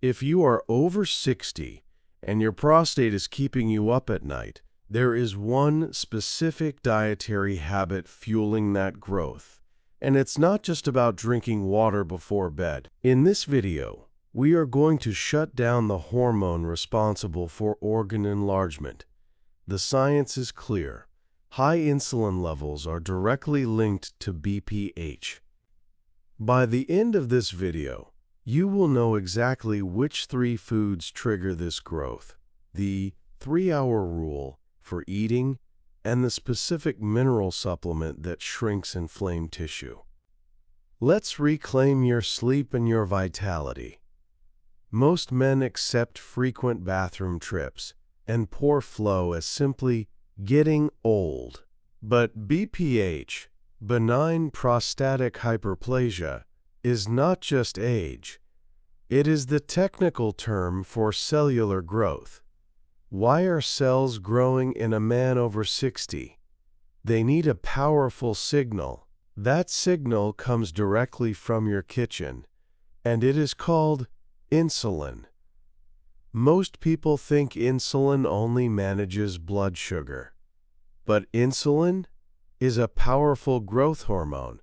If you are over 60 and your prostate is keeping you up at night, there is one specific dietary habit fueling that growth. And it's not just about drinking water before bed. In this video, we are going to shut down the hormone responsible for organ enlargement. The science is clear. High insulin levels are directly linked to BPH. By the end of this video, you will know exactly which 3 foods trigger this growth, the 3-hour rule for eating, and the specific mineral supplement that shrinks inflamed tissue. Let's reclaim your sleep and your vitality. Most men accept frequent bathroom trips and poor flow as simply getting old. But BPH, benign prostatic hyperplasia, is not just age. It is the technical term for cellular growth. Why are cells growing in a man over 60? They need a powerful signal. That signal comes directly from your kitchen, and it is called insulin. Most people think insulin only manages blood sugar. But insulin is a powerful growth hormone.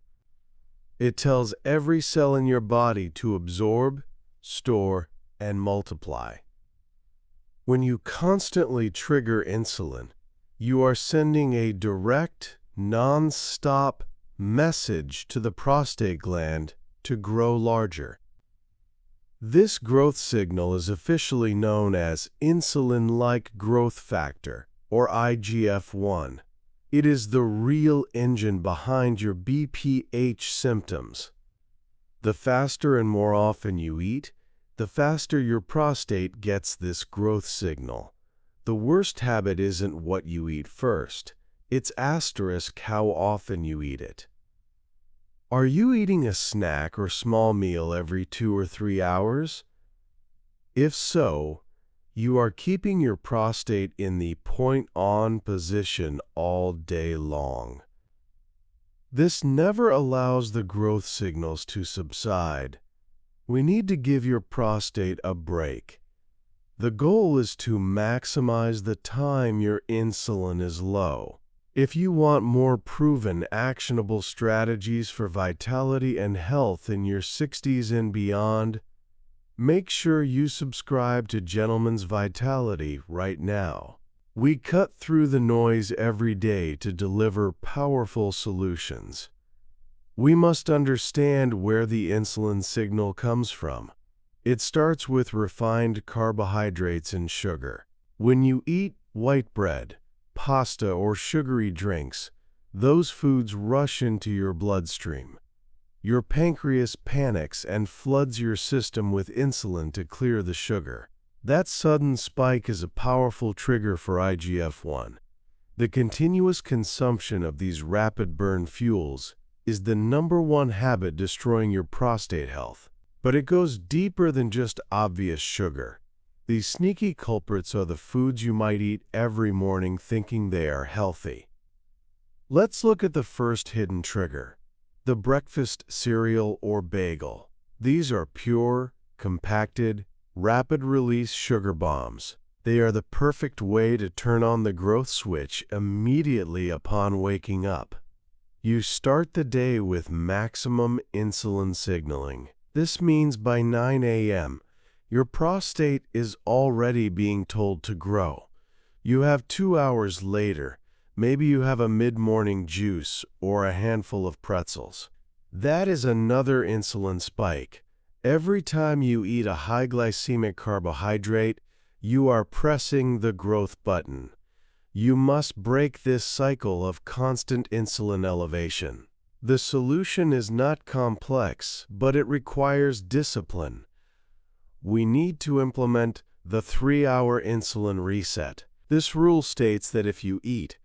It tells every cell in your body to absorb, store, and multiply. When you constantly trigger insulin, you are sending a direct, non-stop message to the prostate gland to grow larger. This growth signal is officially known as insulin-like growth factor, or IGF-1. It is the real engine behind your BPH symptoms. The faster and more often you eat, the faster your prostate gets this growth signal. The worst habit isn't what you eat first. It's asterisk how often you eat it. Are you eating a snack or small meal every 2 or 3 hours? If so, you are keeping your prostate in the point-on position all day long. This never allows the growth signals to subside. We need to give your prostate a break. The goal is to maximize the time your insulin is low. If you want more proven, actionable strategies for vitality and health in your 60s and beyond, make sure you subscribe to Gentleman's Vitality right now. We cut through the noise every day to deliver powerful solutions. We must understand where the insulin signal comes from. It starts with refined carbohydrates and sugar. When you eat white bread, pasta, or sugary drinks, those foods rush into your bloodstream. Your pancreas panics and floods your system with insulin to clear the sugar. That sudden spike is a powerful trigger for IGF-1. The continuous consumption of these rapid burn fuels is the #1 habit destroying your prostate health. But it goes deeper than just obvious sugar. These sneaky culprits are the foods you might eat every morning thinking they are healthy. Let's look at the first hidden trigger. The breakfast cereal or bagel. These are pure, compacted, rapid-release sugar bombs. They are the perfect way to turn on the growth switch immediately upon waking up. You start the day with maximum insulin signaling. This means by 9 a.m., your prostate is already being told to grow. You have 2 hours later. Maybe you have a mid-morning juice or a handful of pretzels. That is another insulin spike. Every time you eat a high glycemic carbohydrate, you are pressing the growth button. You must break this cycle of constant insulin elevation. The solution is not complex, but it requires discipline. We need to implement the 3-hour insulin reset. This rule states that if you eat,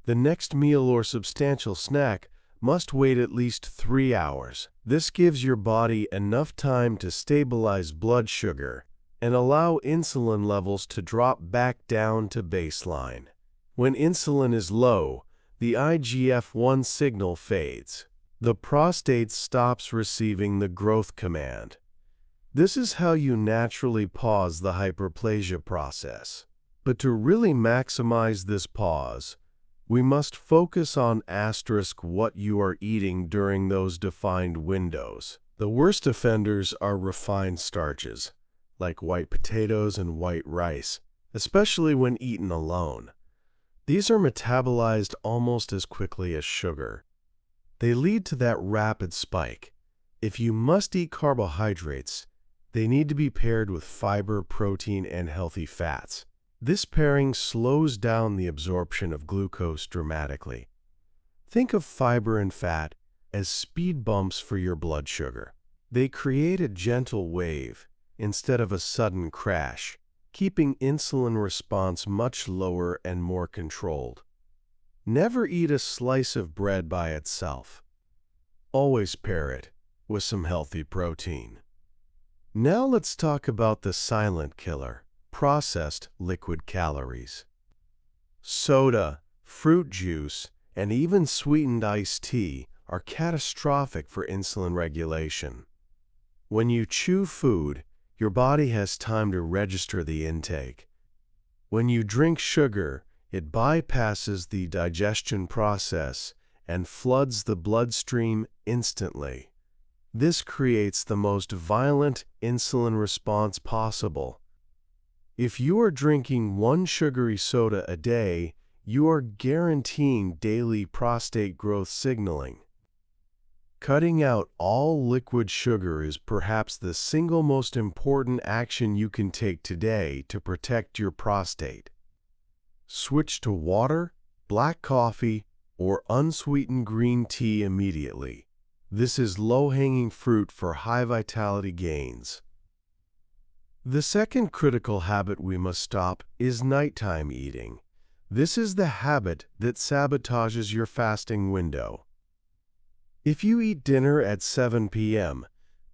the next meal or substantial snack must wait at least 3 hours. This gives your body enough time to stabilize blood sugar and allow insulin levels to drop back down to baseline. When insulin is low, the IGF-1 signal fades. The prostate stops receiving the growth command. This is how you naturally pause the hyperplasia process. But to really maximize this pause, we must focus on what you are eating during those defined windows. The worst offenders are refined starches, like white potatoes and white rice, especially when eaten alone. These are metabolized almost as quickly as sugar. They lead to that rapid spike. If you must eat carbohydrates, they need to be paired with fiber, protein, and healthy fats. This pairing slows down the absorption of glucose dramatically. Think of fiber and fat as speed bumps for your blood sugar. They create a gentle wave instead of a sudden crash, keeping insulin response much lower and more controlled. Never eat a slice of bread by itself. Always pair it with some healthy protein. Now let's talk about the silent killer, processed liquid calories. Soda, fruit juice, and even sweetened iced tea are catastrophic for insulin regulation. When you chew food, your body has time to register the intake. When you drink sugar, it bypasses the digestion process and floods the bloodstream instantly. This creates the most violent insulin response possible. If you are drinking one sugary soda a day, you are guaranteeing daily prostate growth signaling. Cutting out all liquid sugar is perhaps the single most important action you can take today to protect your prostate. Switch to water, black coffee, or unsweetened green tea immediately. This is low-hanging fruit for high vitality gains. The second critical habit we must stop is nighttime eating. This is the habit that sabotages your fasting window. If you eat dinner at 7 p.m.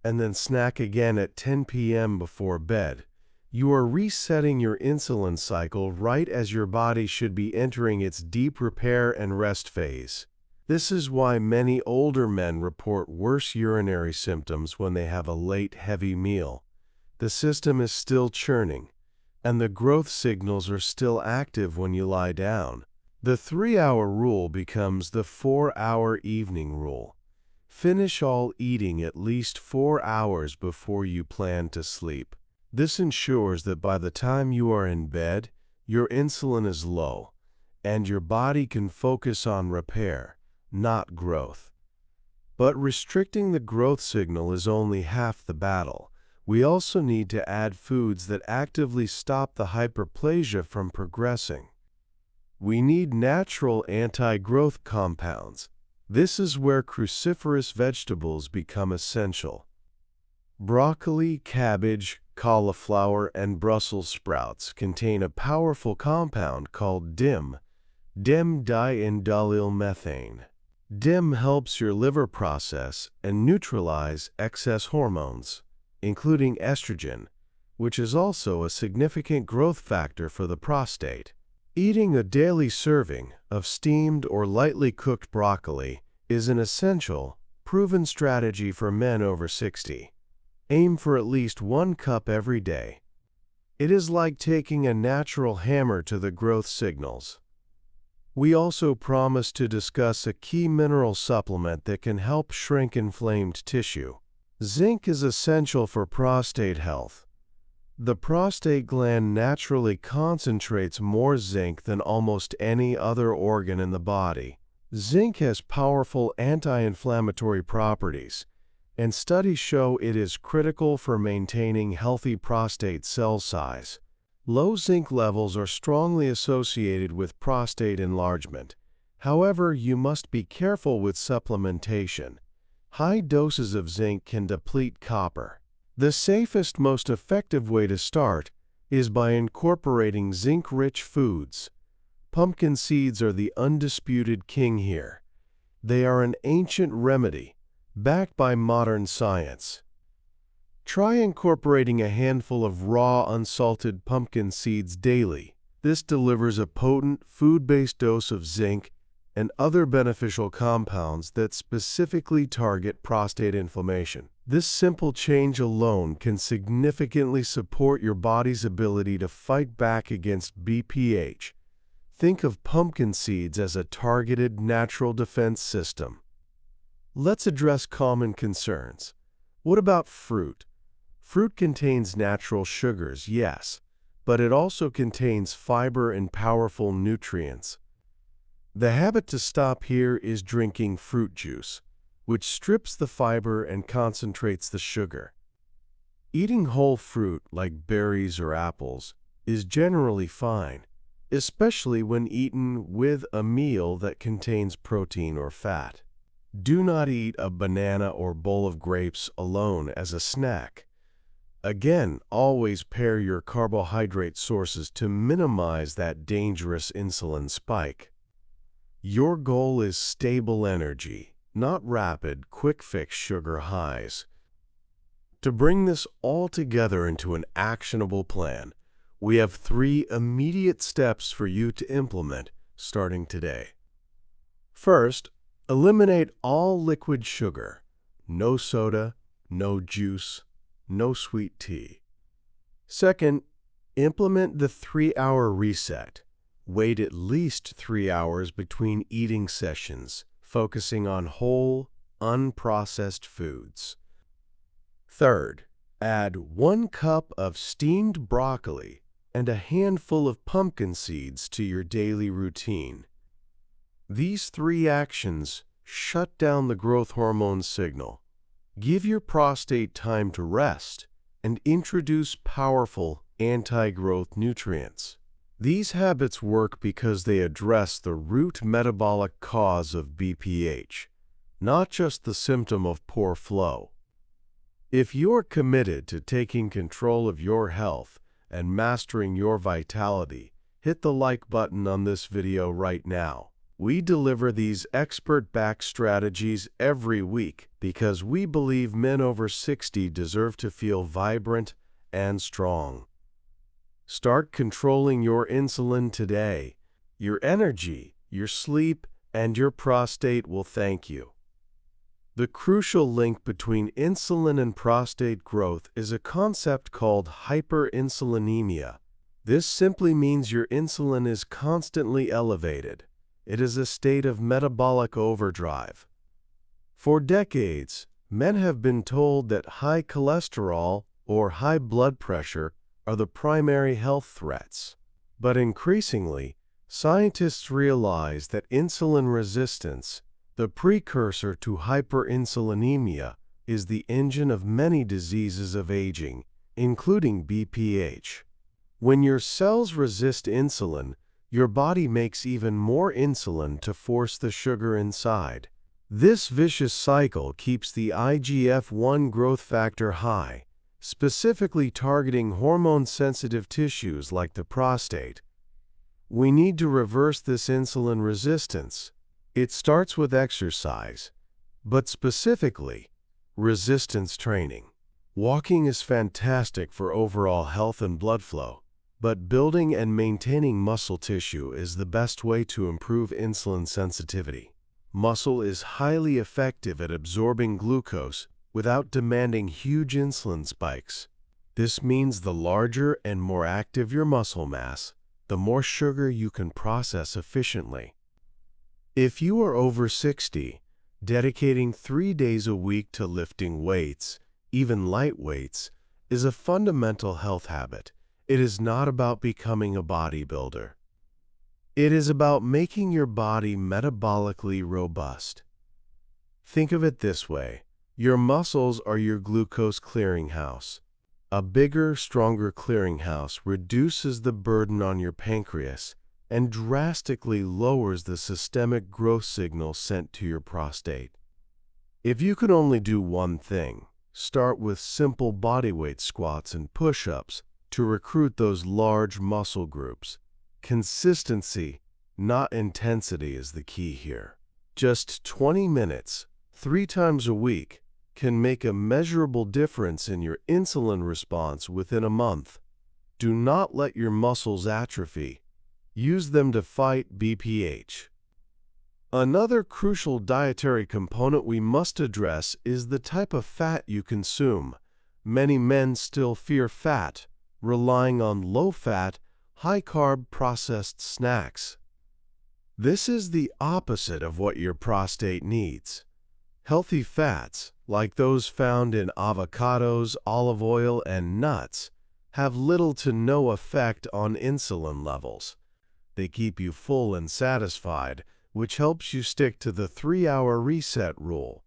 and then snack again at 10 p.m. before bed, you are resetting your insulin cycle right as your body should be entering its deep repair and rest phase. This is why many older men report worse urinary symptoms when they have a late, heavy meal. The system is still churning, and the growth signals are still active when you lie down. The 3-hour rule becomes the 4-hour evening rule. Finish all eating at least 4 hours before you plan to sleep. This ensures that by the time you are in bed, your insulin is low, and your body can focus on repair, not growth. But restricting the growth signal is only half the battle. We also need to add foods that actively stop the hyperplasia from progressing. We need natural anti-growth compounds. This is where cruciferous vegetables become essential. Broccoli, cabbage, cauliflower, and Brussels sprouts contain a powerful compound called DIM, dim-diindolylmethane. DIM helps your liver process and neutralize excess hormones, including estrogen, which is also a significant growth factor for the prostate. Eating a daily serving of steamed or lightly cooked broccoli is an essential, proven strategy for men over 60. Aim for at least 1 cup every day. It is like taking a natural hammer to the growth signals. We also promise to discuss a key mineral supplement that can help shrink inflamed tissue. Zinc is essential for prostate health. The prostate gland naturally concentrates more zinc than almost any other organ in the body. Zinc has powerful anti-inflammatory properties, and studies show it is critical for maintaining healthy prostate cell size. Low zinc levels are strongly associated with prostate enlargement. However, you must be careful with supplementation. High doses of zinc can deplete copper. The safest, most effective way to start is by incorporating zinc-rich foods. Pumpkin seeds are the undisputed king here. They are an ancient remedy, backed by modern science. Try incorporating a handful of raw, unsalted pumpkin seeds daily. This delivers a potent, food-based dose of zinc and other beneficial compounds that specifically target prostate inflammation. This simple change alone can significantly support your body's ability to fight back against BPH. Think of pumpkin seeds as a targeted natural defense system. Let's address common concerns. What about fruit? Fruit contains natural sugars, yes, but it also contains fiber and powerful nutrients. The habit to stop here is drinking fruit juice, which strips the fiber and concentrates the sugar. Eating whole fruit like berries or apples is generally fine, especially when eaten with a meal that contains protein or fat. Do not eat a banana or bowl of grapes alone as a snack. Again, always pair your carbohydrate sources to minimize that dangerous insulin spike. Your goal is stable energy, not rapid, quick-fix sugar highs. To bring this all together into an actionable plan, we have 3 immediate steps for you to implement starting today. First, eliminate all liquid sugar. No soda, no juice, no sweet tea. Second, implement the 3-hour reset. Wait at least 3 hours between eating sessions, focusing on whole, unprocessed foods. Third, add 1 cup of steamed broccoli and a handful of pumpkin seeds to your daily routine. These 3 actions shut down the growth hormone signal, give your prostate time to rest, and introduce powerful anti-growth nutrients. These habits work because they address the root metabolic cause of BPH, not just the symptom of poor flow. If you're committed to taking control of your health and mastering your vitality, hit the like button on this video right now. We deliver these expert-backed strategies every week because we believe men over 60 deserve to feel vibrant and strong. Start controlling your insulin today. Your energy, your sleep, and your prostate will thank you. The crucial link between insulin and prostate growth is a concept called hyperinsulinemia. This simply means your insulin is constantly elevated. It is a state of metabolic overdrive. For decades, men have been told that high cholesterol or high blood pressure are the primary health threats. But increasingly, scientists realize that insulin resistance, the precursor to hyperinsulinemia, is the engine of many diseases of aging, including BPH. When your cells resist insulin, your body makes even more insulin to force the sugar inside. This vicious cycle keeps the IGF-1 growth factor high, specifically targeting hormone-sensitive tissues like the prostate. We need to reverse this insulin resistance. It starts with exercise, but specifically, resistance training. Walking is fantastic for overall health and blood flow, but building and maintaining muscle tissue is the best way to improve insulin sensitivity. Muscle is highly effective at absorbing glucose without demanding huge insulin spikes. This means the larger and more active your muscle mass, the more sugar you can process efficiently. If you are over 60, dedicating 3 days a week to lifting weights, even light weights, is a fundamental health habit. It is not about becoming a bodybuilder. It is about making your body metabolically robust. Think of it this way. Your muscles are your glucose clearinghouse. A bigger, stronger clearinghouse reduces the burden on your pancreas and drastically lowers the systemic growth signal sent to your prostate. If you could only do one thing, start with simple bodyweight squats and push-ups to recruit those large muscle groups. Consistency, not intensity, is the key here. Just 20 minutes, 3 times a week, can make a measurable difference in your insulin response within a month. Do not let your muscles atrophy. Use them to fight BPH. Another crucial dietary component we must address is the type of fat you consume. Many men still fear fat, relying on low-fat, high-carb processed snacks. This is the opposite of what your prostate needs. Healthy fats, like those found in avocados, olive oil, and nuts, have little to no effect on insulin levels. They keep you full and satisfied, which helps you stick to the 3-hour reset rule.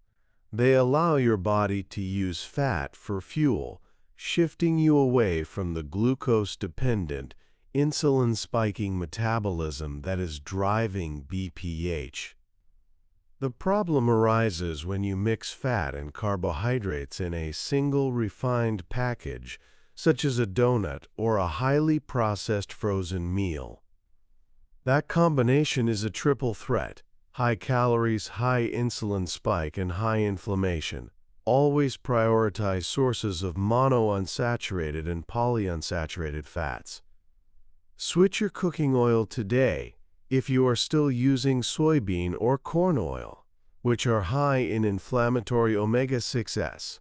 They allow your body to use fat for fuel, shifting you away from the glucose-dependent, insulin-spiking metabolism that is driving BPH. The problem arises when you mix fat and carbohydrates in a single refined package, such as a donut or a highly processed frozen meal. That combination is a triple threat: high calories, high insulin spike, and high inflammation. Always prioritize sources of monounsaturated and polyunsaturated fats. Switch your cooking oil today if you are still using soybean or corn oil, which are high in inflammatory omega-6s.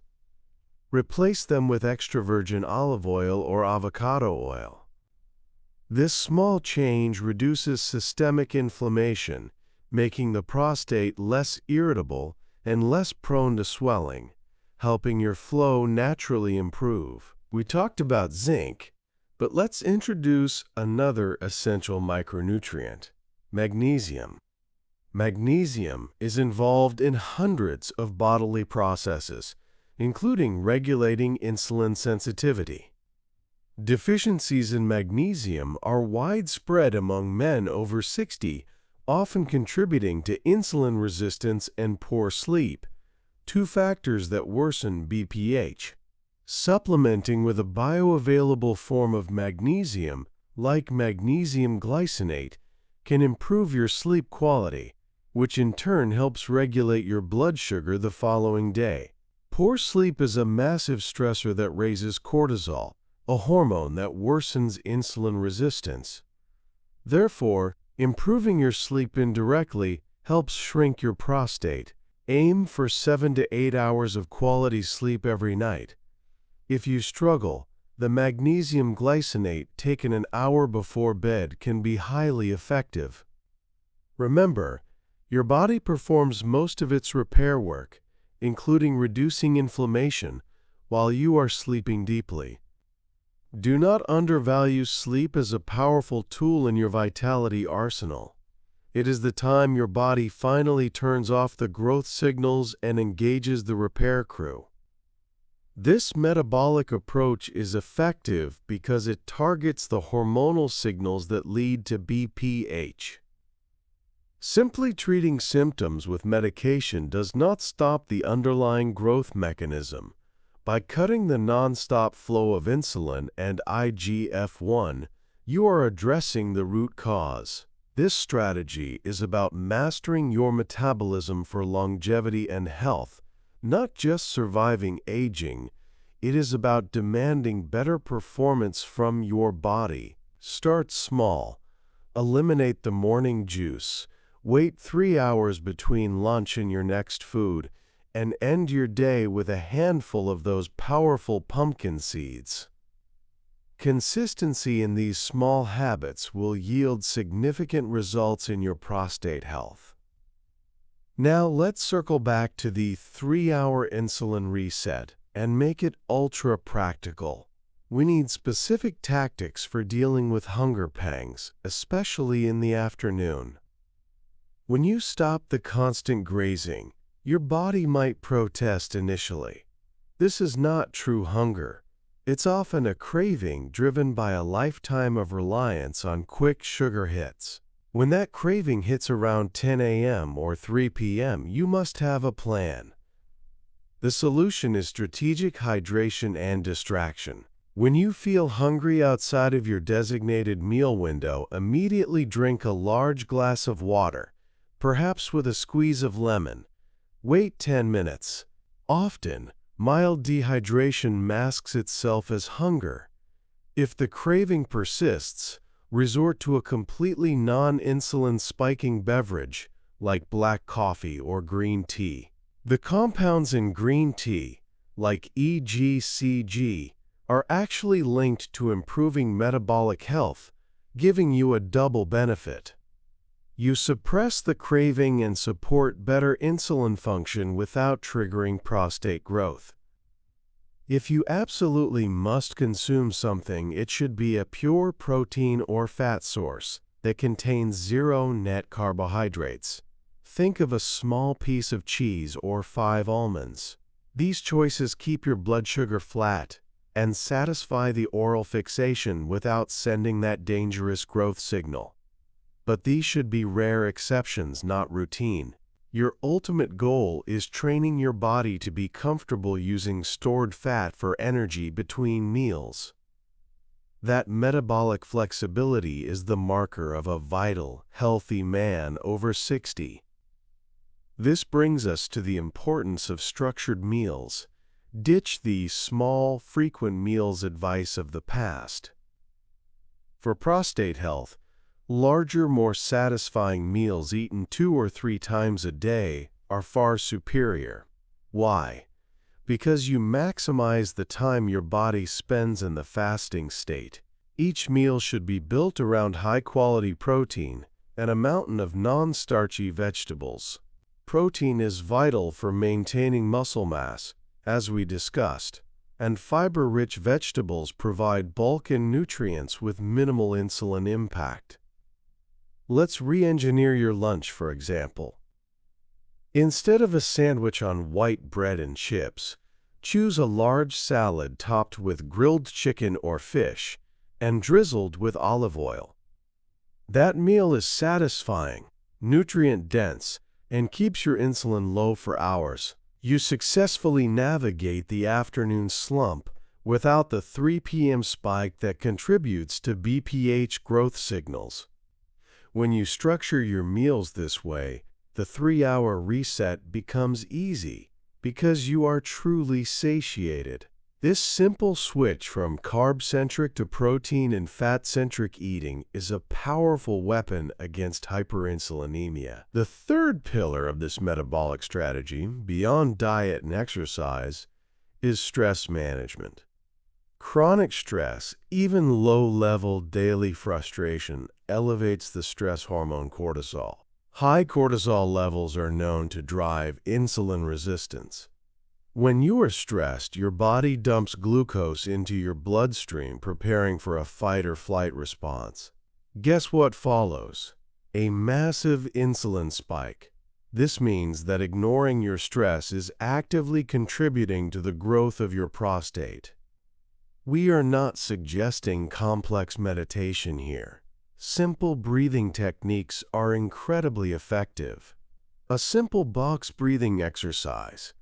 Replace them with extra virgin olive oil or avocado oil. This small change reduces systemic inflammation, making the prostate less irritable and less prone to swelling, helping your flow naturally improve. We talked about zinc, but let's introduce another essential micronutrient: magnesium. Magnesium is involved in hundreds of bodily processes, including regulating insulin sensitivity. Deficiencies in magnesium are widespread among men over 60, often contributing to insulin resistance and poor sleep, two factors that worsen BPH. Supplementing with a bioavailable form of magnesium, like magnesium glycinate, can improve your sleep quality, which in turn helps regulate your blood sugar the following day. Poor sleep is a massive stressor that raises cortisol, a hormone that worsens insulin resistance. Therefore, improving your sleep indirectly helps shrink your prostate. Aim for 7 to 8 hours of quality sleep every night. If you struggle, the magnesium glycinate taken an hour before bed can be highly effective. Remember, your body performs most of its repair work, including reducing inflammation, while you are sleeping deeply. Do not undervalue sleep as a powerful tool in your vitality arsenal. It is the time your body finally turns off the growth signals and engages the repair crew. This metabolic approach is effective because it targets the hormonal signals that lead to BPH. Simply treating symptoms with medication does not stop the underlying growth mechanism. By cutting the nonstop flow of insulin and IGF-1, you are addressing the root cause. This strategy is about mastering your metabolism for longevity and health, not just surviving aging. It is about demanding better performance from your body. Start small. Eliminate the morning juice. Wait 3 hours between lunch and your next food, and end your day with a handful of those powerful pumpkin seeds. Consistency in these small habits will yield significant results in your prostate health. Now let's circle back to the 3-hour insulin reset and make it ultra practical. We need specific tactics for dealing with hunger pangs, especially in the afternoon. When you stop the constant grazing, your body might protest initially. This is not true hunger. It's often a craving driven by a lifetime of reliance on quick sugar hits. When that craving hits around 10 a.m. or 3 p.m., you must have a plan. The solution is strategic hydration and distraction. When you feel hungry outside of your designated meal window, immediately drink a large glass of water, perhaps with a squeeze of lemon. Wait 10 minutes. Often, mild dehydration masks itself as hunger. If the craving persists, resort to a completely non-insulin spiking beverage, like black coffee or green tea. The compounds in green tea, like EGCG, are actually linked to improving metabolic health, giving you a double benefit. You suppress the craving and support better insulin function without triggering prostate growth. If you absolutely must consume something, it should be a pure protein or fat source that contains zero net carbohydrates. Think of a small piece of cheese or 5 almonds. These choices keep your blood sugar flat and satisfy the oral fixation without sending that dangerous growth signal. But these should be rare exceptions, not routine. Your ultimate goal is training your body to be comfortable using stored fat for energy between meals. That metabolic flexibility is the marker of a vital, healthy man over 60. This brings us to the importance of structured meals. Ditch the small, frequent meals advice of the past. For prostate health, larger, more satisfying meals eaten 2 or 3 times a day are far superior. Why? Because you maximize the time your body spends in the fasting state. Each meal should be built around high-quality protein and a mountain of non-starchy vegetables. Protein is vital for maintaining muscle mass, as we discussed, and fiber-rich vegetables provide bulk and nutrients with minimal insulin impact. Let's re-engineer your lunch, for example. Instead of a sandwich on white bread and chips, choose a large salad topped with grilled chicken or fish and drizzled with olive oil. That meal is satisfying, nutrient-dense, and keeps your insulin low for hours. You successfully navigate the afternoon slump without the 3 p.m. spike that contributes to BPH growth signals. When you structure your meals this way, the 3-hour reset becomes easy because you are truly satiated. This simple switch from carb-centric to protein and fat-centric eating is a powerful weapon against hyperinsulinemia. The third pillar of this metabolic strategy, beyond diet and exercise, is stress management. Chronic stress, even low-level daily frustration, elevates the stress hormone cortisol. High cortisol levels are known to drive insulin resistance. When you are stressed, your body dumps glucose into your bloodstream, preparing for a fight-or-flight response. Guess what follows? A massive insulin spike. This means that ignoring your stress is actively contributing to the growth of your prostate. We are not suggesting complex meditation here. Simple breathing techniques are incredibly effective. A simple box breathing exercise.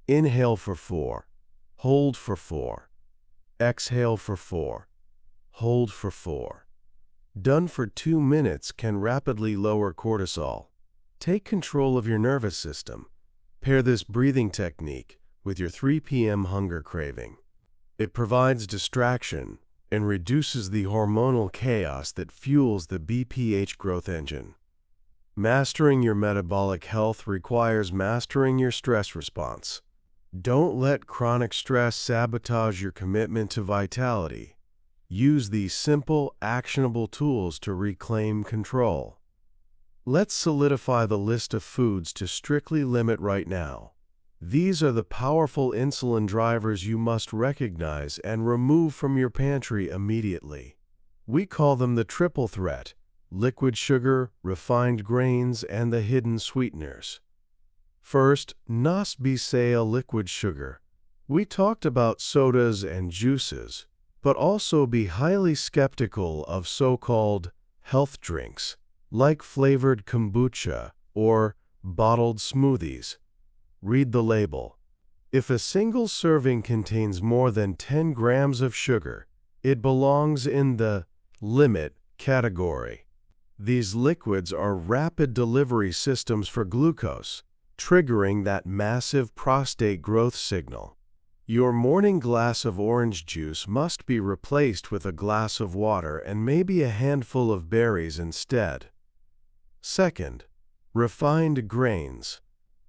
Inhale for 4, hold for 4, exhale for 4, hold for 4. Done for 2 minutes can rapidly lower cortisol. Take control of your nervous system. Pair this breathing technique with your 3 p.m. hunger craving. It provides distraction and reduces the hormonal chaos that fuels the BPH growth engine. Mastering your metabolic health requires mastering your stress response. Don't let chronic stress sabotage your commitment to vitality. Use these simple, actionable tools to reclaim control. Let's solidify the list of foods to strictly limit right now. These are the powerful insulin drivers you must recognize and remove from your pantry immediately. We call them the triple threat: liquid sugar, refined grains, and the hidden sweeteners. First, NOS-B-Sale liquid sugar. We talked about sodas and juices, but also be highly skeptical of so-called health drinks, like flavored kombucha or bottled smoothies. Read the label. If a single serving contains more than 10 grams of sugar, it belongs in the limit category. These liquids are rapid delivery systems for glucose, triggering that massive prostate growth signal. Your morning glass of orange juice must be replaced with a glass of water and maybe a handful of berries instead. Second, Refined grains.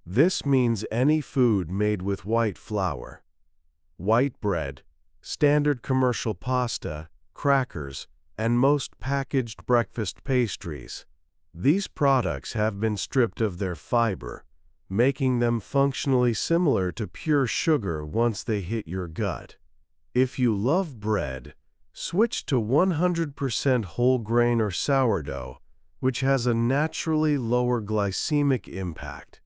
This means any food made with white flour. White bread, standard commercial pasta, crackers, and most packaged breakfast pastries. These products have been stripped of their fiber, making them functionally similar to pure sugar once they hit your gut. If you love bread, switch to 100% whole grain or sourdough, which has a naturally lower glycemic impact.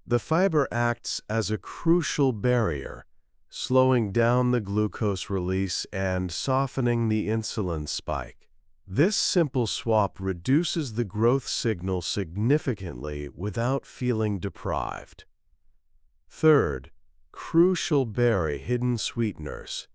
The fiber acts as a crucial barrier, slowing down the glucose release and softening the insulin spike. This simple swap reduces the growth signal significantly without feeling deprived. Third, crucial berry hidden sweeteners.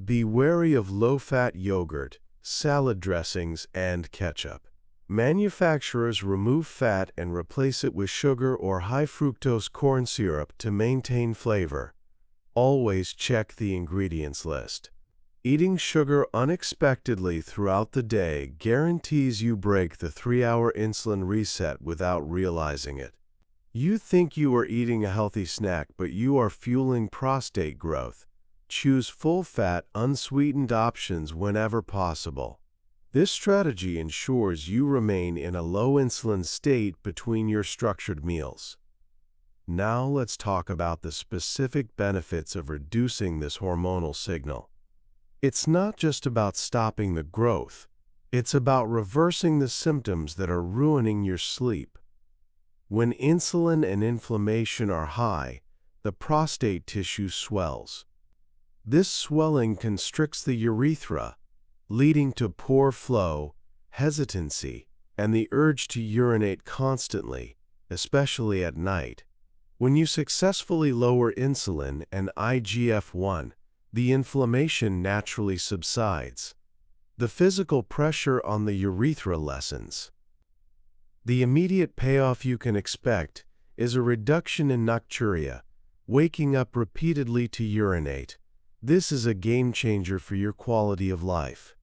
Be wary of low-fat yogurt, salad dressings, and ketchup. Manufacturers remove fat and replace it with sugar or high-fructose corn syrup to maintain flavor. Always check the ingredients list. Eating sugar unexpectedly throughout the day guarantees you break the 3-hour insulin reset without realizing it. You think you are eating a healthy snack, but you are fueling prostate growth. Choose full-fat, unsweetened options whenever possible. This strategy ensures you remain in a low insulin state between your structured meals. Now let's talk about the specific benefits of reducing this hormonal signal. It's not just about stopping the growth. It's about reversing the symptoms that are ruining your sleep. When insulin and inflammation are high, the prostate tissue swells. This swelling constricts the urethra, leading to poor flow, hesitancy, and the urge to urinate constantly, especially at night. When you successfully lower insulin and IGF-1, the inflammation naturally subsides. The physical pressure on the urethra lessens. The immediate payoff you can expect is a reduction in nocturia, waking up repeatedly to urinate. This is a game changer for your quality of life.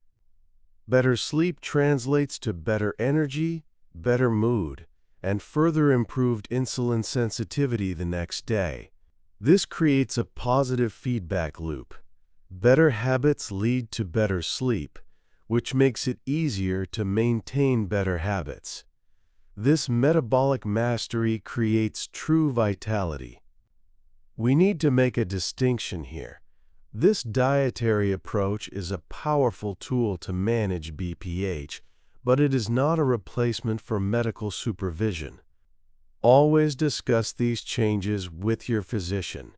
Better sleep translates to better energy, better mood, and further improved insulin sensitivity the next day. This creates a positive feedback loop. Better habits lead to better sleep, which makes it easier to maintain better habits. This metabolic mastery creates true vitality. We need to make a distinction here. This dietary approach is a powerful tool to manage BPH, but it is not a replacement for medical supervision. Always discuss these changes with your physician.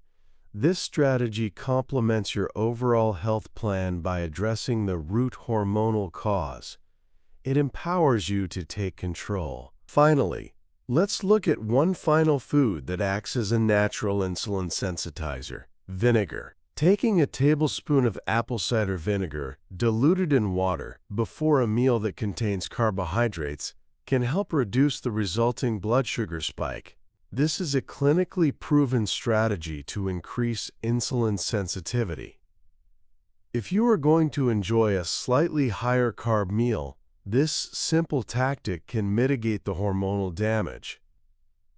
This strategy complements your overall health plan by addressing the root hormonal cause. It empowers you to take control. Finally, let's look at one final food that acts as a natural insulin sensitizer: vinegar. Taking a tablespoon of apple cider vinegar diluted in water before a meal that contains carbohydrates can help reduce the resulting blood sugar spike. This is a clinically proven strategy to increase insulin sensitivity. If you are going to enjoy a slightly higher carb meal, this simple tactic can mitigate the hormonal damage.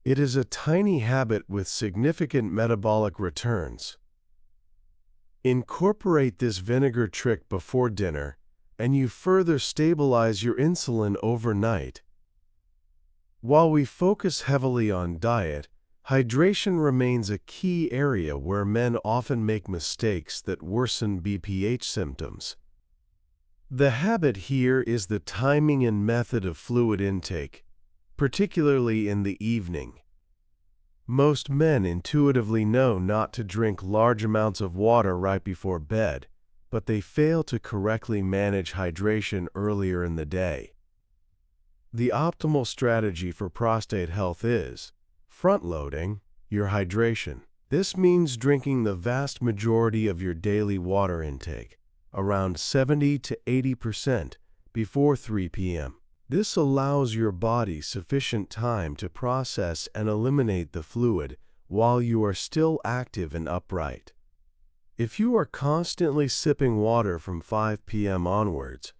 It is a tiny habit with significant metabolic returns. Incorporate this vinegar trick before dinner, and you further stabilize your insulin overnight. While we focus heavily on diet, hydration remains a key area where men often make mistakes that worsen BPH symptoms. The habit here is the timing and method of fluid intake, particularly in the evening. Most men intuitively know not to drink large amounts of water right before bed, but they fail to correctly manage hydration earlier in the day. The optimal strategy for prostate health is front-loading your hydration. This means drinking the vast majority of your daily water intake, around 70 to 80%, before 3 p.m. This allows your body sufficient time to process and eliminate the fluid while you are still active and upright. If you are constantly sipping water from 5 p.m. onwards,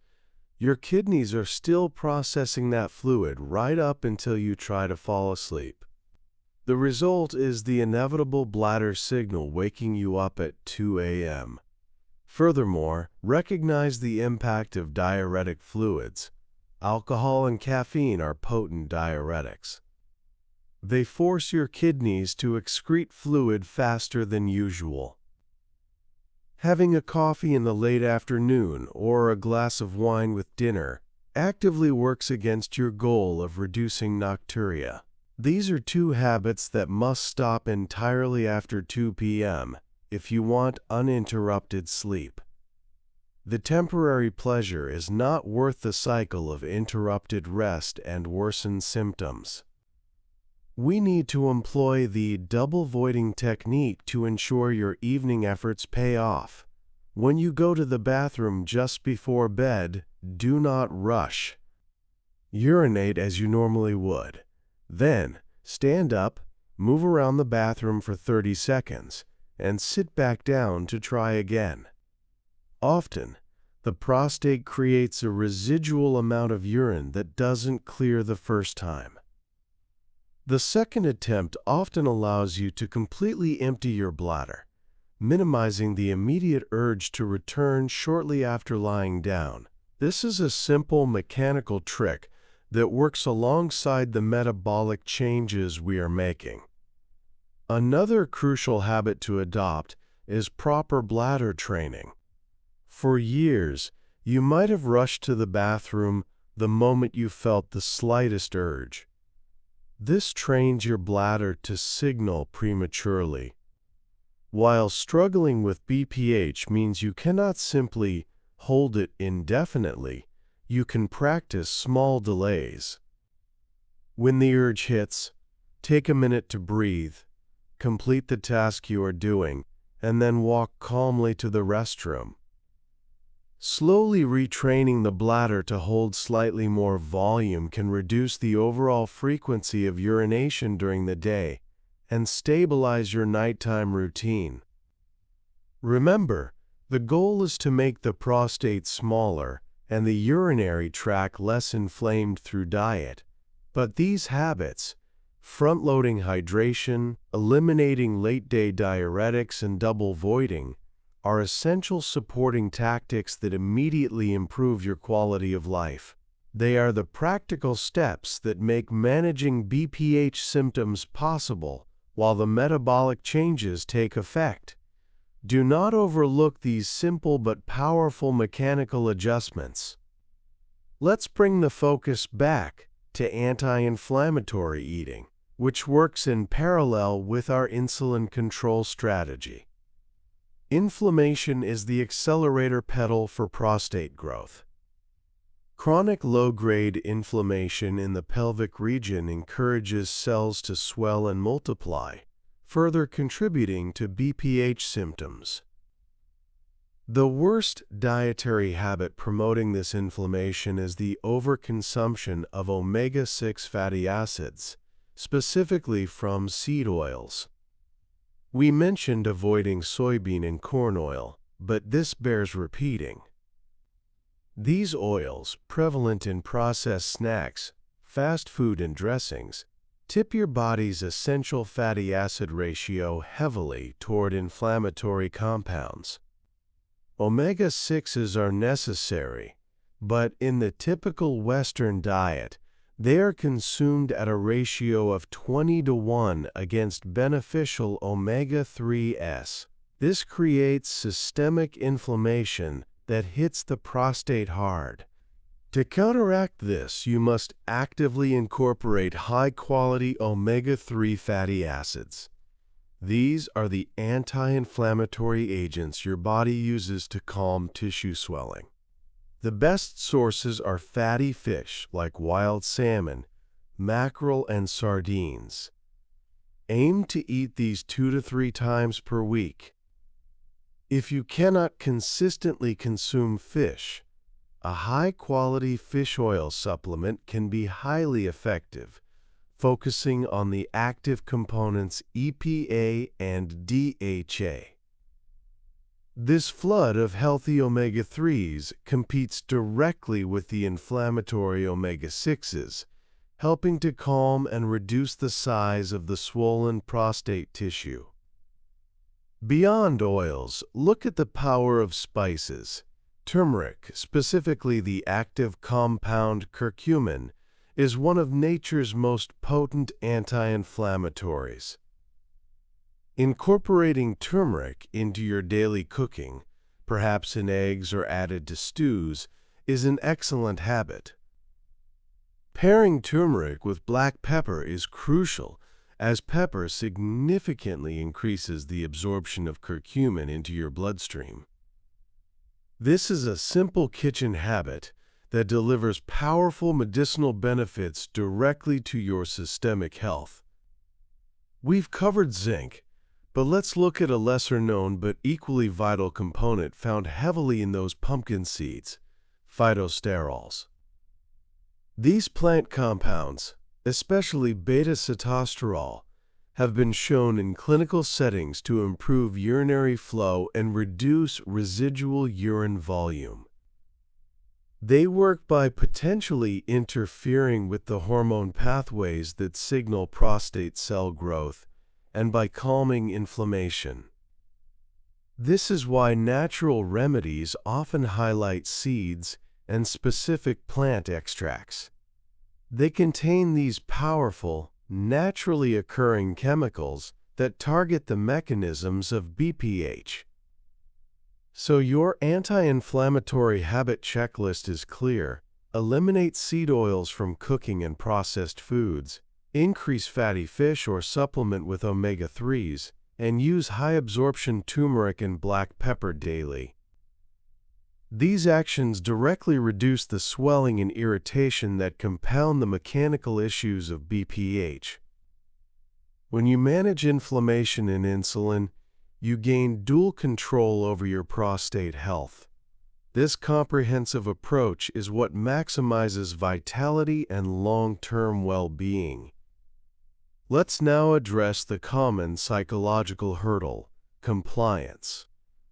Your kidneys are still processing that fluid right up until you try to fall asleep. The result is the inevitable bladder signal waking you up at 2 a.m. Furthermore, recognize the impact of diuretic fluids. Alcohol and caffeine are potent diuretics. They force your kidneys to excrete fluid faster than usual. Having a coffee in the late afternoon or a glass of wine with dinner actively works against your goal of reducing nocturia. These are two habits that must stop entirely after 2 p.m. if you want uninterrupted sleep. The temporary pleasure is not worth the cycle of interrupted rest and worsened symptoms. We need to employ the double voiding technique to ensure your evening efforts pay off. When you go to the bathroom just before bed, do not rush. Urinate as you normally would. Then, stand up, move around the bathroom for 30 seconds, and sit back down to try again. Often, the prostate creates a residual amount of urine that doesn't clear the first time. The second attempt often allows you to completely empty your bladder, minimizing the immediate urge to return shortly after lying down. This is a simple mechanical trick that works alongside the metabolic changes we are making. Another crucial habit to adopt is proper bladder training. For years, you might have rushed to the bathroom the moment you felt the slightest urge. This trains your bladder to signal prematurely. While struggling with BPH means you cannot simply hold it indefinitely, you can practice small delays. When the urge hits, take a minute to breathe, complete the task you are doing, and then walk calmly to the restroom. Slowly retraining the bladder to hold slightly more volume can reduce the overall frequency of urination during the day and stabilize your nighttime routine. Remember, the goal is to make the prostate smaller and the urinary tract less inflamed through diet. But these habits, front-loading hydration, eliminating late-day diuretics, and double voiding, are essential supporting tactics that immediately improve your quality of life. They are the practical steps that make managing BPH symptoms possible while the metabolic changes take effect. Do not overlook these simple but powerful mechanical adjustments. Let's bring the focus back to anti-inflammatory eating, which works in parallel with our insulin control strategy. Inflammation is the accelerator pedal for prostate growth. Chronic low-grade inflammation in the pelvic region encourages cells to swell and multiply, further contributing to BPH symptoms. The worst dietary habit promoting this inflammation is the overconsumption of omega-6 fatty acids, specifically from seed oils. We mentioned avoiding soybean and corn oil, but this bears repeating. These oils, prevalent in processed snacks, fast food, and dressings, tip your body's essential fatty acid ratio heavily toward inflammatory compounds. Omega-6s are necessary, but in the typical Western diet, they are consumed at a ratio of 20:1 against beneficial omega-3s. This creates systemic inflammation that hits the prostate hard. To counteract this, you must actively incorporate high-quality omega-3 fatty acids. These are the anti-inflammatory agents your body uses to calm tissue swelling. The best sources are fatty fish like wild salmon, mackerel, and sardines. Aim to eat these 2 to 3 times per week. If you cannot consistently consume fish, a high-quality fish oil supplement can be highly effective, focusing on the active components EPA and DHA. This flood of healthy omega-3s competes directly with the inflammatory omega-6s, helping to calm and reduce the size of the swollen prostate tissue. Beyond oils, look at the power of spices. Turmeric, specifically the active compound curcumin, is one of nature's most potent anti-inflammatories. Incorporating turmeric into your daily cooking, perhaps in eggs or added to stews, is an excellent habit. Pairing turmeric with black pepper is crucial, as pepper significantly increases the absorption of curcumin into your bloodstream. This is a simple kitchen habit that delivers powerful medicinal benefits directly to your systemic health. We've covered zinc, but let's look at a lesser-known but equally vital component found heavily in those pumpkin seeds: phytosterols. These plant compounds, especially beta-sitosterol, have been shown in clinical settings to improve urinary flow and reduce residual urine volume. They work by potentially interfering with the hormone pathways that signal prostate cell growth and by calming inflammation. This is why natural remedies often highlight seeds and specific plant extracts. They contain these powerful, naturally occurring chemicals that target the mechanisms of BPH. So your anti-inflammatory habit checklist is clear. Eliminate seed oils from cooking and processed foods, increase fatty fish or supplement with omega-3s, and use high-absorption turmeric and black pepper daily. These actions directly reduce the swelling and irritation that compound the mechanical issues of BPH. When you manage inflammation and insulin, you gain dual control over your prostate health. This comprehensive approach is what maximizes vitality and long-term well-being. Let's now address the common psychological hurdle: compliance.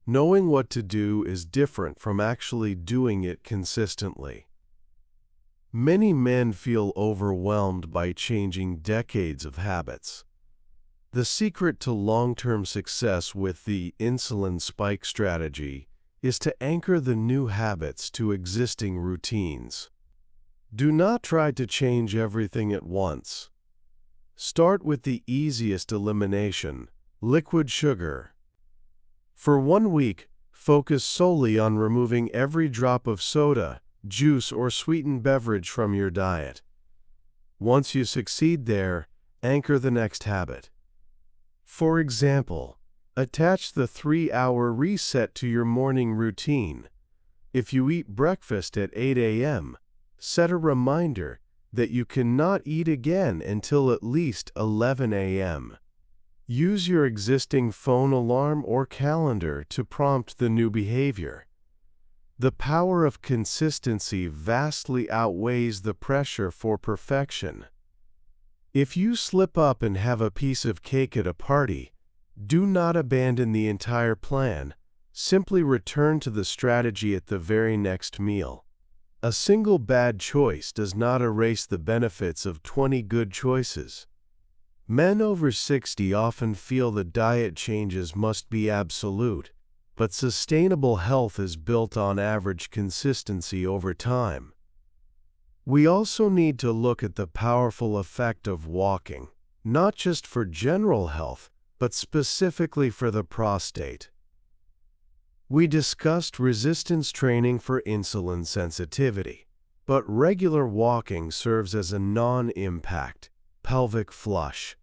Knowing what to do is different from actually doing it consistently. Many men feel overwhelmed by changing decades of habits. The secret to long-term success with the insulin spike strategy is to anchor the new habits to existing routines. Do not try to change everything at once. Start with the easiest elimination: liquid sugar. For 1 week, focus solely on removing every drop of soda, juice, or sweetened beverage from your diet. Once you succeed there, anchor the next habit. For example, attach the 3-hour reset to your morning routine. If you eat breakfast at 8 a.m., set a reminder that you cannot eat again until at least 11 a.m. Use your existing phone alarm or calendar to prompt the new behavior. The power of consistency vastly outweighs the pressure for perfection. If you slip up and have a piece of cake at a party, do not abandon the entire plan. Simply return to the strategy at the very next meal. A single bad choice does not erase the benefits of 20 good choices. Men over 60 often feel that diet changes must be absolute, but sustainable health is built on average consistency over time. We also need to look at the powerful effect of walking, not just for general health, but specifically for the prostate. We discussed resistance training for insulin sensitivity, but regular walking serves as a non-impact pelvic flush.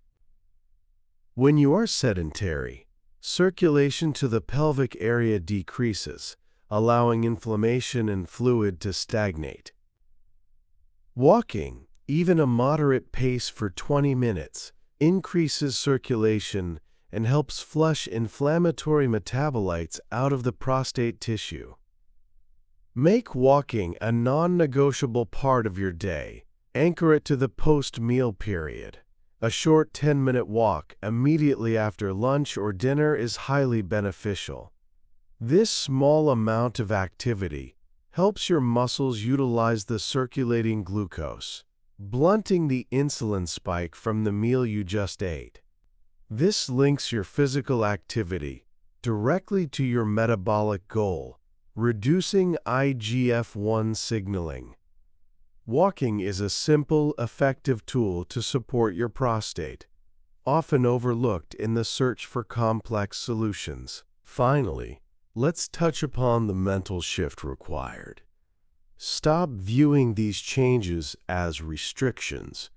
When you are sedentary, circulation to the pelvic area decreases, allowing inflammation and fluid to stagnate. Walking, even a moderate pace for 20 minutes, increases circulation and helps flush inflammatory metabolites out of the prostate tissue. Make walking a non-negotiable part of your day. Anchor it to the post-meal period. A short 10-minute walk immediately after lunch or dinner is highly beneficial. This small amount of activity helps your muscles utilize the circulating glucose, blunting the insulin spike from the meal you just ate. This links your physical activity directly to your metabolic goal, reducing IGF-1 signaling. Walking is a simple, effective tool to support your prostate, often overlooked in the search for complex solutions. Finally, let's touch upon the mental shift required. Stop viewing these changes as restrictions.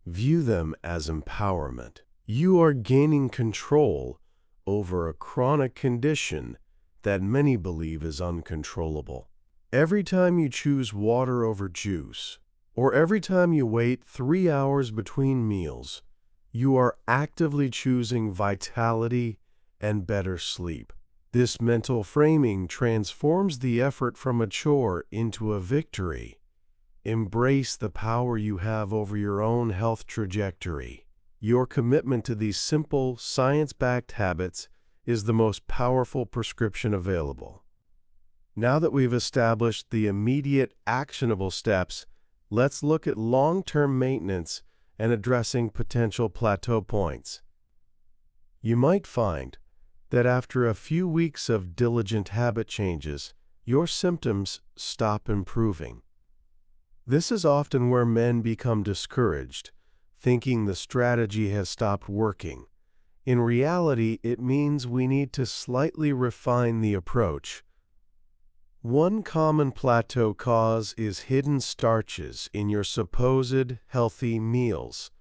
View them as empowerment. You are gaining control over a chronic condition that many believe is uncontrollable. Every time you choose water over juice, or every time you wait 3 hours between meals, you are actively choosing vitality and better sleep. This mental framing transforms the effort from a chore into a victory. Embrace the power you have over your own health trajectory. Your commitment to these simple, science-backed habits is the most powerful prescription available. Now that we've established the immediate, actionable steps, let's look at long-term maintenance and addressing potential plateau points. You might find that after a few weeks of diligent habit changes, your symptoms stop improving. This is often where men become discouraged, thinking the strategy has stopped working. In reality, it means we need to slightly refine the approach. One common plateau cause is hidden starches in your supposed healthy meals.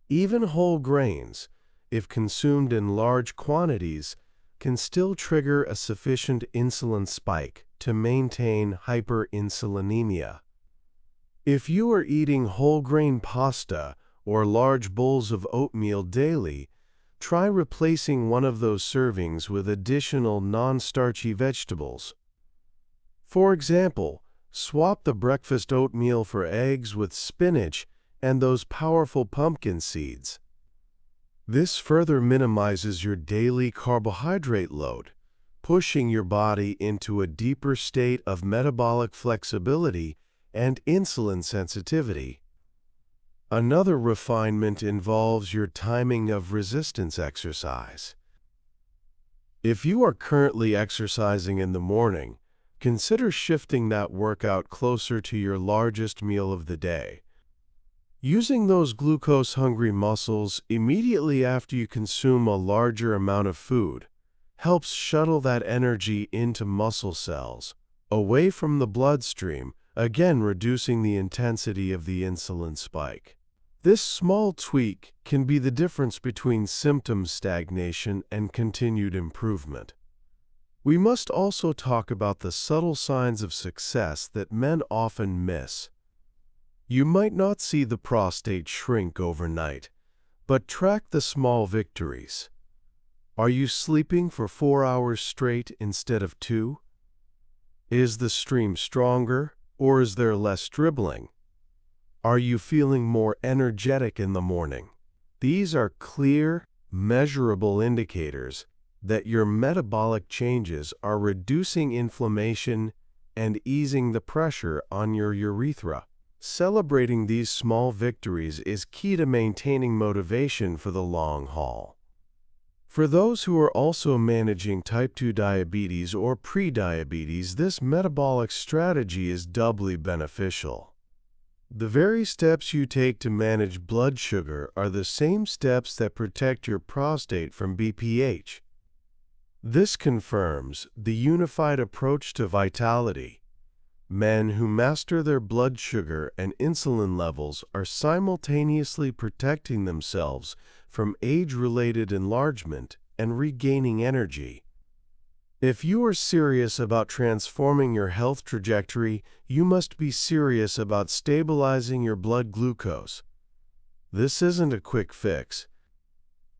Even whole grains, if consumed in large quantities, can still trigger a sufficient insulin spike to maintain hyperinsulinemia. If you are eating whole grain pasta or large bowls of oatmeal daily, try replacing one of those servings with additional non-starchy vegetables. For example, swap the breakfast oatmeal for eggs with spinach and those powerful pumpkin seeds. This further minimizes your daily carbohydrate load, pushing your body into a deeper state of metabolic flexibility and insulin sensitivity. Another refinement involves your timing of resistance exercise. If you are currently exercising in the morning, consider shifting that workout closer to your largest meal of the day. Using those glucose-hungry muscles immediately after you consume a larger amount of food helps shuttle that energy into muscle cells, away from the bloodstream, again reducing the intensity of the insulin spike. This small tweak can be the difference between symptom stagnation and continued improvement. We must also talk about the subtle signs of success that men often miss. You might not see the prostate shrink overnight, but track the small victories. Are you sleeping for 4 hours straight instead of 2? Is the stream stronger, or is there less dribbling? Are you feeling more energetic in the morning? These are clear, measurable indicators that your metabolic changes are reducing inflammation and easing the pressure on your urethra. Celebrating these small victories is key to maintaining motivation for the long haul. For those who are also managing type 2 diabetes or prediabetes, this metabolic strategy is doubly beneficial. The very steps you take to manage blood sugar are the same steps that protect your prostate from BPH. This confirms the unified approach to vitality. Men who master their blood sugar and insulin levels are simultaneously protecting themselves from age-related enlargement and regaining energy. If you are serious about transforming your health trajectory, you must be serious about stabilizing your blood glucose. This isn't a quick fix.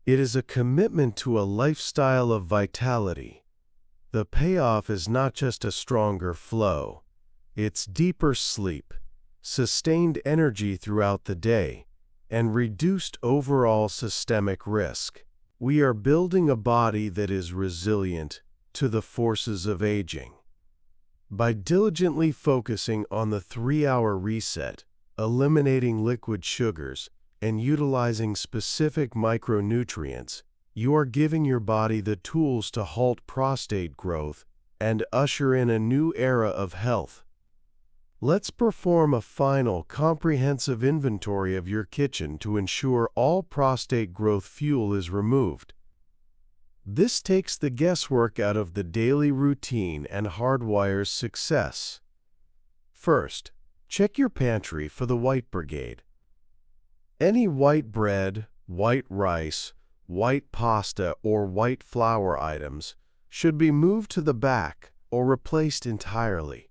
It is a commitment to a lifestyle of vitality. The payoff is not just a stronger flow. It's deeper sleep, sustained energy throughout the day, and reduced overall systemic risk. We are building a body that is resilient, to the forces of aging. By diligently focusing on the 3-hour reset, eliminating liquid sugars, and utilizing specific micronutrients, you are giving your body the tools to halt prostate growth and usher in a new era of health. Let's perform a final, comprehensive inventory of your kitchen to ensure all prostate growth fuel is removed. This takes the guesswork out of the daily routine and hardwires success. First, check your pantry for the white brigade. Any white bread, white rice, white pasta, or white flour items should be moved to the back or replaced entirely.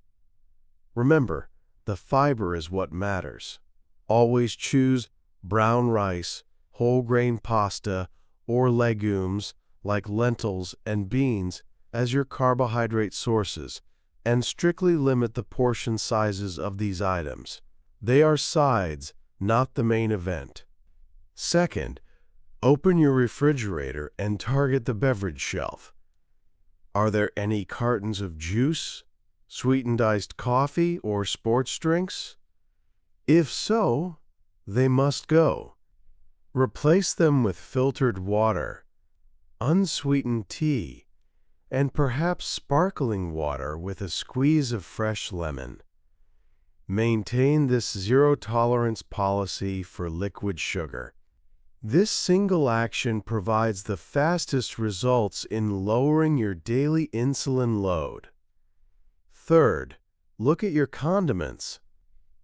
Remember, the fiber is what matters. Always choose brown rice, whole grain pasta, or legumes like lentils and beans as your carbohydrate sources, and strictly limit the portion sizes of these items. They are sides, not the main event. Second, open your refrigerator and target the beverage shelf. Are there any cartons of juice, sweetened iced coffee, or sports drinks? If so, they must go. Replace them with filtered water, unsweetened tea, and perhaps sparkling water with a squeeze of fresh lemon. Maintain this zero-tolerance policy for liquid sugar. This single action provides the fastest results in lowering your daily insulin load. Third, look at your condiments.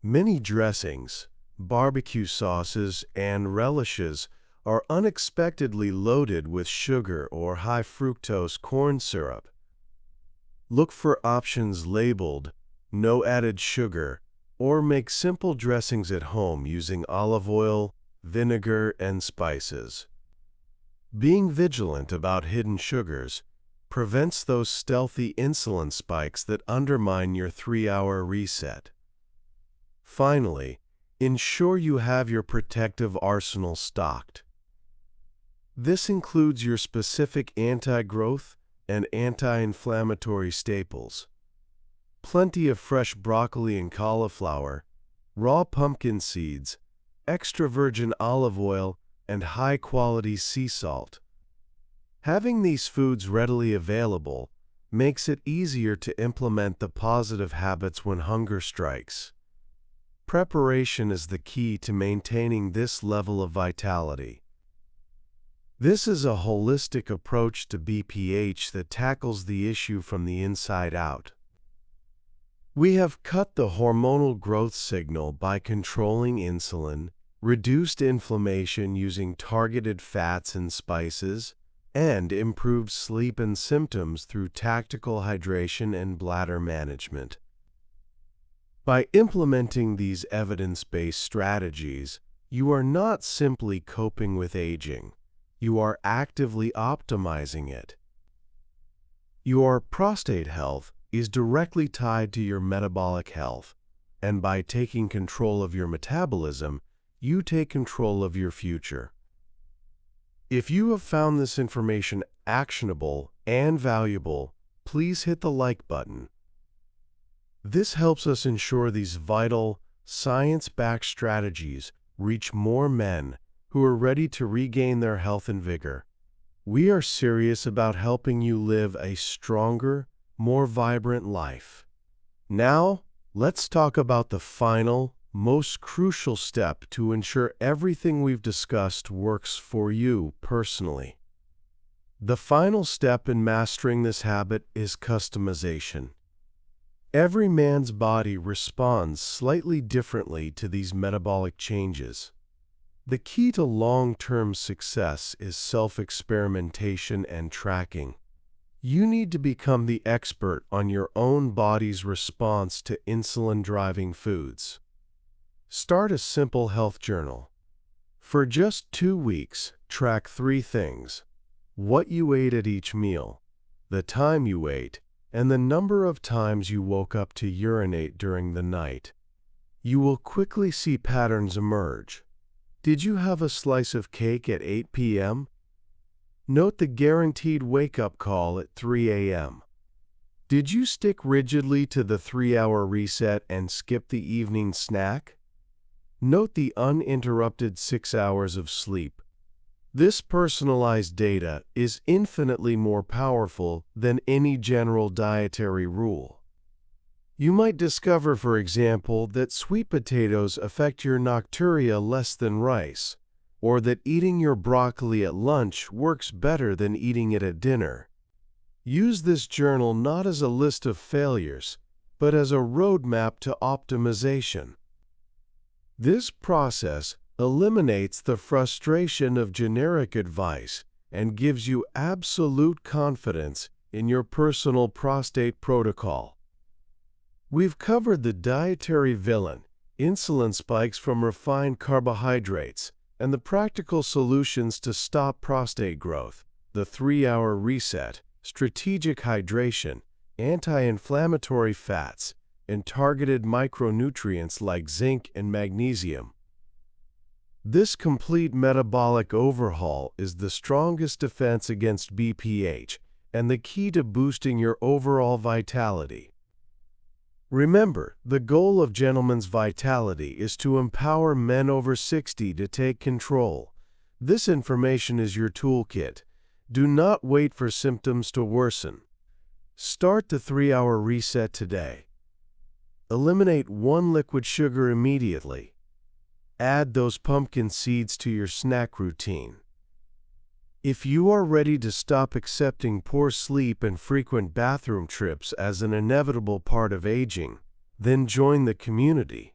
Many dressings, barbecue sauces, and relishes are unexpectedly loaded with sugar or high-fructose corn syrup. Look for options labeled "no added sugar," or make simple dressings at home using olive oil, vinegar, and spices. Being vigilant about hidden sugars prevents those stealthy insulin spikes that undermine your 3-hour reset. Finally, ensure you have your protective arsenal stocked. This includes your specific anti-growth and anti-inflammatory staples. Plenty of fresh broccoli and cauliflower, raw pumpkin seeds, extra virgin olive oil, and high-quality sea salt. Having these foods readily available makes it easier to implement the positive habits when hunger strikes. Preparation is the key to maintaining this level of vitality. This is a holistic approach to BPH that tackles the issue from the inside out. We have cut the hormonal growth signal by controlling insulin, reduced inflammation using targeted fats and spices, and improved sleep and symptoms through tactical hydration and bladder management. By implementing these evidence-based strategies, you are not simply coping with aging. You are actively optimizing it. Your prostate health is directly tied to your metabolic health, and by taking control of your metabolism, you take control of your future. If you have found this information actionable and valuable, please hit the like button. This helps us ensure these vital, science-backed strategies reach more men who are ready to regain their health and vigor. We are serious about helping you live a stronger, more vibrant life. Now, let's talk about the final, most crucial step to ensure everything we've discussed works for you personally. The final step in mastering this habit is customization. Every man's body responds slightly differently to these metabolic changes. The key to long-term success is self-experimentation and tracking. You need to become the expert on your own body's response to insulin-driving foods. Start a simple health journal. For just 2 weeks, track 3 things: what you ate at each meal, the time you ate, and the number of times you woke up to urinate during the night. You will quickly see patterns emerge. Did you have a slice of cake at 8 p.m.? Note the guaranteed wake-up call at 3 a.m. Did you stick rigidly to the 3-hour reset and skip the evening snack? Note the uninterrupted 6 hours of sleep. This personalized data is infinitely more powerful than any general dietary rule. You might discover, for example, that sweet potatoes affect your nocturia less than rice, or that eating your broccoli at lunch works better than eating it at dinner. Use this journal not as a list of failures, but as a roadmap to optimization. This process eliminates the frustration of generic advice and gives you absolute confidence in your personal prostate protocol. We've covered the dietary villain, insulin spikes from refined carbohydrates, and the practical solutions to stop prostate growth, the 3-hour reset, strategic hydration, anti-inflammatory fats, and targeted micronutrients like zinc and magnesium. This complete metabolic overhaul is the strongest defense against BPH and the key to boosting your overall vitality. Remember, the goal of Gentleman's Vitality is to empower men over 60 to take control. This information is your toolkit. Do not wait for symptoms to worsen. Start the 3-hour reset today. Eliminate 1 liquid sugar immediately. Add those pumpkin seeds to your snack routine. If you are ready to stop accepting poor sleep and frequent bathroom trips as an inevitable part of aging, then join the community.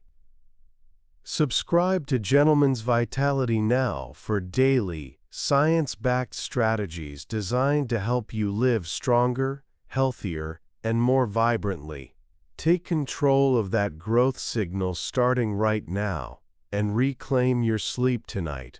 Subscribe to Gentleman's Vitality now for daily, science-backed strategies designed to help you live stronger, healthier, and more vibrantly. Take control of that growth signal starting right now and reclaim your sleep tonight.